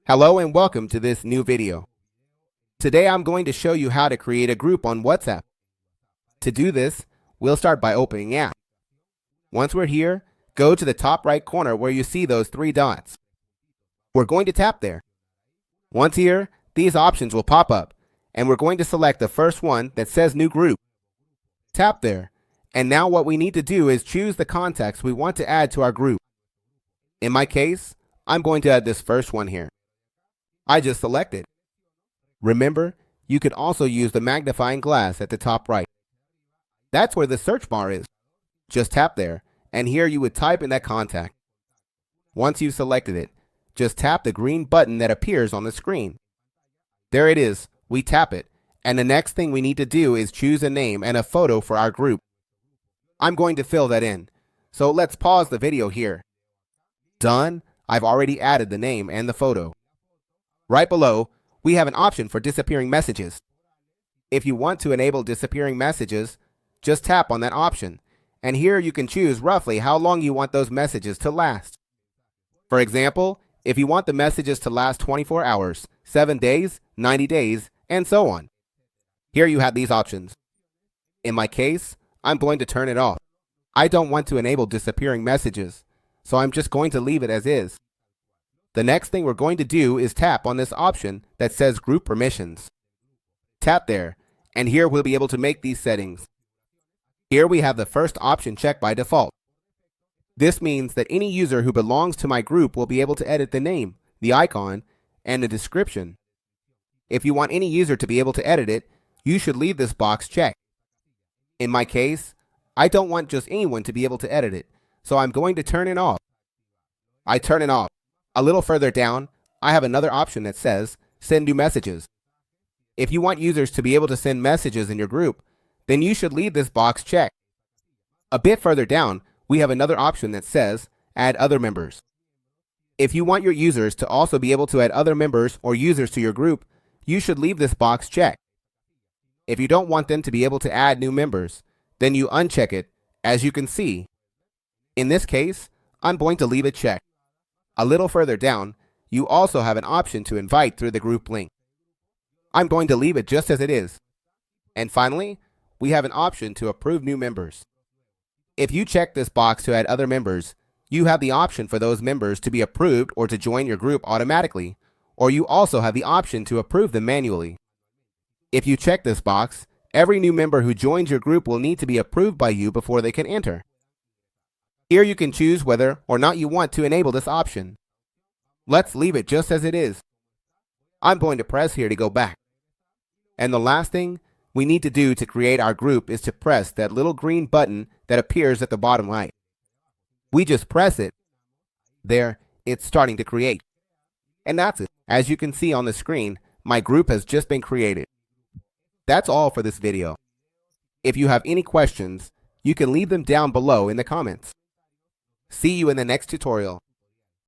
Hello and welcome to this new video. Today I'm going to show you how to create a group on WhatsApp. To do this, we'll start by opening the app. Once we're here, go to the top right corner where you see those three dots. We're going to tap there. Once here, these options will pop up, and we're going to select the first one that says New Group. Tap there, and now what we need to do is choose the contacts we want to add to our group. In my case, I'm going to add this first one here. I just selected. Remember, you could also use the magnifying glass at the top right. That's where the search bar is. Just tap there, and here you would type in that contact. Once you've selected it, just tap the green button that appears on the screen. There it is, we tap it, and the next thing we need to do is choose a name and a photo for our group. I'm going to fill that in, so let's pause the video here. Done, I've already added the name and the photo. Right below, we have an option for disappearing messages. If you want to enable disappearing messages, just tap on that option, and here you can choose roughly how long you want those messages to last. For example, if you want the messages to last 24 hours, 7 days, 90 days, and so on. Here you have these options. In my case, I'm going to turn it off. I don't want to enable disappearing messages, so I'm just going to leave it as is. The next thing we're going to do is tap on this option that says Group Permissions. Tap there, and here we'll be able to make these settings. Here we have the first option checked by default. This means that any user who belongs to my group will be able to edit the name, the icon, and the description. If you want any user to be able to edit it, you should leave this box checked. In my case, I don't want just anyone to be able to edit it, so I'm going to turn it off. I turn it off. A little further down, I have another option that says Send New Messages. If you want users to be able to send messages in your group, then you should leave this box checked. A bit further down, we have another option that says Add Other Members. If you want your users to also be able to add other members or users to your group, you should leave this box checked. If you don't want them to be able to add new members, then you uncheck it, as you can see. In this case, I'm going to leave it checked. A little further down, you also have an option to invite through the group link. I'm going to leave it just as it is. And finally, we have an option to approve new members. If you check this box to add other members, you have the option for those members to be approved or to join your group automatically, or you also have the option to approve them manually. If you check this box, every new member who joins your group will need to be approved by you before they can enter. Here you can choose whether or not you want to enable this option. Let's leave it just as it is. I'm going to press here to go back. And the last thing we need to do to create our group is to press that little green button that appears at the bottom right. We just press it. There, it's starting to create. And that's it. As you can see on the screen, my group has just been created. That's all for this video. If you have any questions, you can leave them down below in the comments. See you in the next tutorial.